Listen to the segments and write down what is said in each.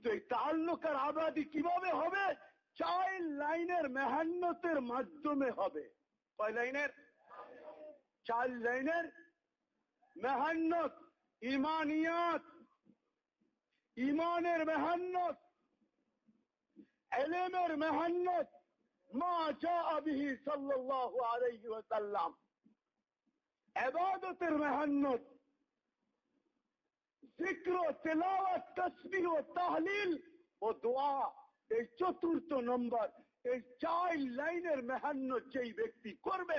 কিন্তু এই তাআল্লুক আর আবাদি কিভাবে হবে? 4 লাইনের মেহান্নতের মাধ্যমে হবে। কয় লাইনের? 4 লাইনের মেহান্নত, ইমানিয়াত, ইমানের মেহান্নত, ইলমের মেহান্নত, মা জাআ বিহি সাল্লাল্লাহু আলাইহি ওয়াসাল্লাম, ইবাদতের মেহান্নত, জিক্র, তিলাওয়াত, তাসবিহ ও তাহলিল ও দোয়া, এই 4র্থ নম্বর। এই 4 লাইনের মেহান্নত যেই ব্যক্তি করবে,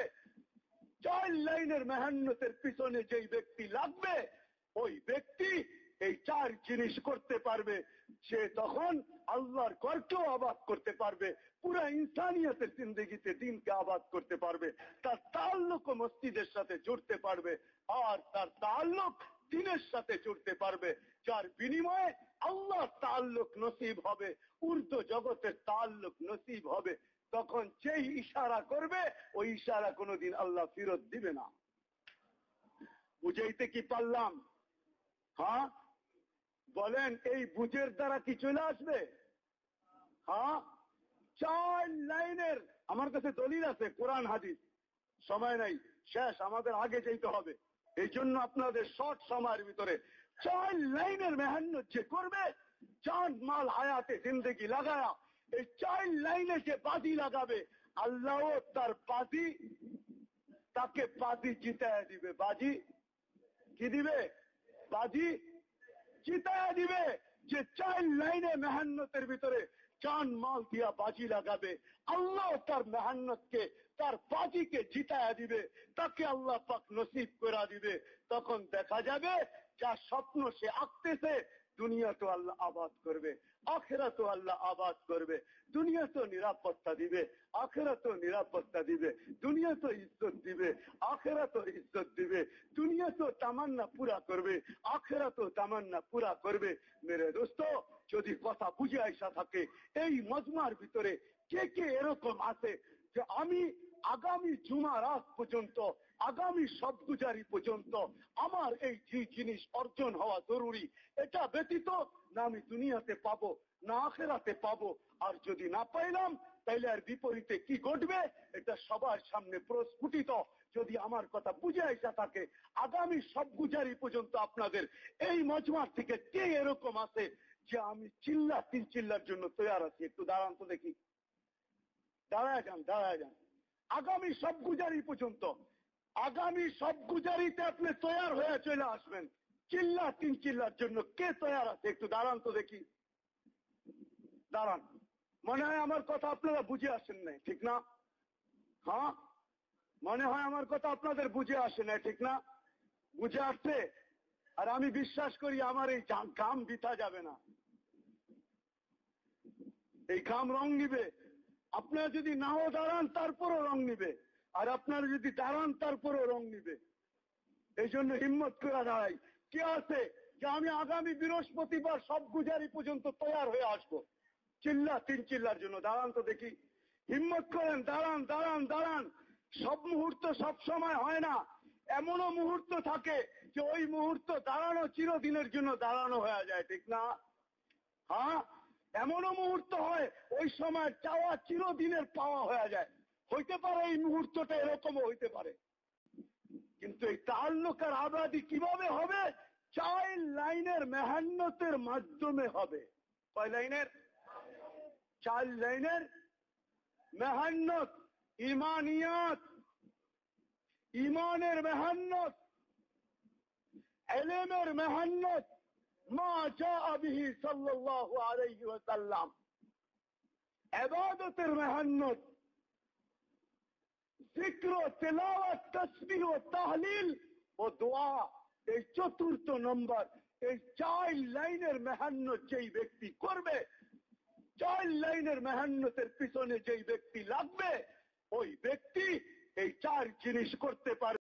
4 লাইনের মেহান্নতের পিছনে যেই ব্যক্তি লাগবে, ওই ব্যক্তি এই 4 জিনিস করতে পারবে। সে তখন আল্লাহর ঘরকেও আবাদ করতে পারবে, পুরা ইনসানিয়তের জিন্দগিতে দিনকে আবাদ করতে পারবে, তার তাআল্লুক মসজিদের সাথে জুড়তে পারবে, আর তার তাআল্লুক দিনের সাথে জুড়তে পারবে, যার বিনিময়ে আল্লাহর তাআল্লুক নসিব হবে, উর্দু জগতের তাআল্লুক নসিব হবে। তখন যেই ইশারা করবে, ওই ইশারা কোনোদিন আল্লাহ ফেরত দিবে না। বুঝাইতে কি পারলাম? হ্যাঁ বলেন, এই বুঝের দ্বারা কি চলে আসবে? হ্যাঁ, 4 লাইনের আমার কাছে দলিল আছে, কোরআন হাদিস। সময় নাই, শেষ, আমাদের আগে যেতে হবে। এই জন্য আপনাদের শর্ট সময়ের ভিতরে 4 লাইনের মেহান্নত যে করবে, জান মাল হায়াতে জিন্দগি লাগায়া এই 4 লাইনে যে বাজি লাগাবে, আল্লাহ তার বাজি, তাকে বাজি জিতায় দিবে। বাজি কি দিবে? বাজি জিতায় দিবে। যে 4 লাইনে মেহান্নতের ভিতরে জান মাল দিয়া বাজি লাগাবে, আল্লাহ তার মেহান্নতকে, তার বাজিকে জিতায় দিবে, তাকে আল্লাহ পাক নসিব করে দিবে। তখন দেখা যাবে যা স্বপ্ন সে আঁকতেছে, দুনিয়া তো আল্লাহ আবাদ করবে, আখিরাত তো আল্লাহ আবাদ করবে। দুনিয়া তো নিরাপত্তা দিবে, আখিরাত তো নিরাপত্তা দিবে। দুনিয়া তো ইজ্জত দিবে, আখিরাত তো ইজ্জত দিবে। দুনিয়া তো তামান্না পুরা করবে, আখিরাত তো তামান্না পুরা করবে। মেরে দোস্ত, যদি কথা বুঝে আইসা থাকে, এই মজমার ভিতরে কে কে এরকম আছে যে আমি আগামী জুমা রাত পর্যন্ত, আগামী সবগুজারি পর্যন্ত আমার এই যে জিনিস অর্জন হওয়া জরুরি, এটা ব্যতীত না আমি দুনিয়াতে পাবো না আখিরাতে পাবো। আর যদি না পাইলাম, তাইলে আর বিপরীতে কি ঘটবে এটা সবার সামনে প্রস্ফুটিত। যদি আমার কথা বুঝে আসা থাকে, আগামী সবগুজারি পর্যন্ত আপনাদের এই মজমার থেকে কে এরকম আছে যে আমি চিল্লা 3 চিল্লার জন্য তৈরি আছি? একটু দাঁড়ান তো দেখি, দাঁড়ায় যান, দাঁড়ায় যান। আগামী সবগুজারি পর্যন্ত, আগামী সবগুজারিতে আপনি তৈয়ার হয়ে চলে আসবেন, চিল্লা 3 চিল্লার জন্য কে তৈয়ার আছে? একটু দাঁড়ান তো দেখি, দাঁড়ান। মনে হয় আমার কথা আপনারা বুঝে আসেন নাই, ঠিক না? হ্যাঁ, মনে হয় আমার কথা আপনাদের বুঝে আসে না, ঠিক না? বুঝে আসছে। আর আমি বিশ্বাস করি আমার এই ঘাম বৃথা যাবে না, এই ঘাম রং নিবে। আপনারা যদি নাও দাঁড়ান তারপরও রং নিবে, আর আপনারা যদি দাঁড়ান তারপরও রং নিবে। এই জন্য হিম্মত করে দাঁড়াই। কে আছে যে আমি আগামী বৃহস্পতিবার সবগুজারি পর্যন্ত তৈয়ার হয়ে আসবো? চিল্লা 3 চিল্লার জন্য দাঁড়ান তো দেখি, হিম্মত করেন, দাঁড়ান, দাঁড়ান, দাঁড়ান। সব মুহূর্ত সব সময় হয় না, এমনও মুহূর্ত থাকে যে ওই মুহূর্ত দাঁড়ানো চিরদিনের জন্য দাঁড়ানো হয়ে যায়, ঠিক না? হ্যাঁ, এমনও মুহূর্ত হয় ওই সময় চাওয়া চিরদিনের পাওয়া হয়ে যায়। হইতে পারে এই মুহূর্তটা এরকমও হইতে পারে। কিন্তু এই তাআল্লুক আর আবাদি কিভাবে হবে? 4 লাইনের মেহান্নতের মাধ্যমে হবে। কয় লাইনের? 4 লাইনের মেহান্নত, ইমানিয়াত, ইমানের মেহান্নত, ইলমের মেহান্নত, মা জাআ বিহি সাল্লাল্লাহু আলাইহি ওয়াসাল্লাম, ইবাদতের মেহান্নত, জিক্র, তিলাওয়াত, তাসবিহ ও তাহলিল ও দোয়া, এই 4র্থ নম্বর। এই 4 লাইনের মেহান্নত যেই ব্যক্তি করবে, 4 লাইনের মেহান্নতের পিছনে যেই ব্যক্তি লাগবে, ওই ব্যক্তি এই 4 জিনিস করতে পারবে।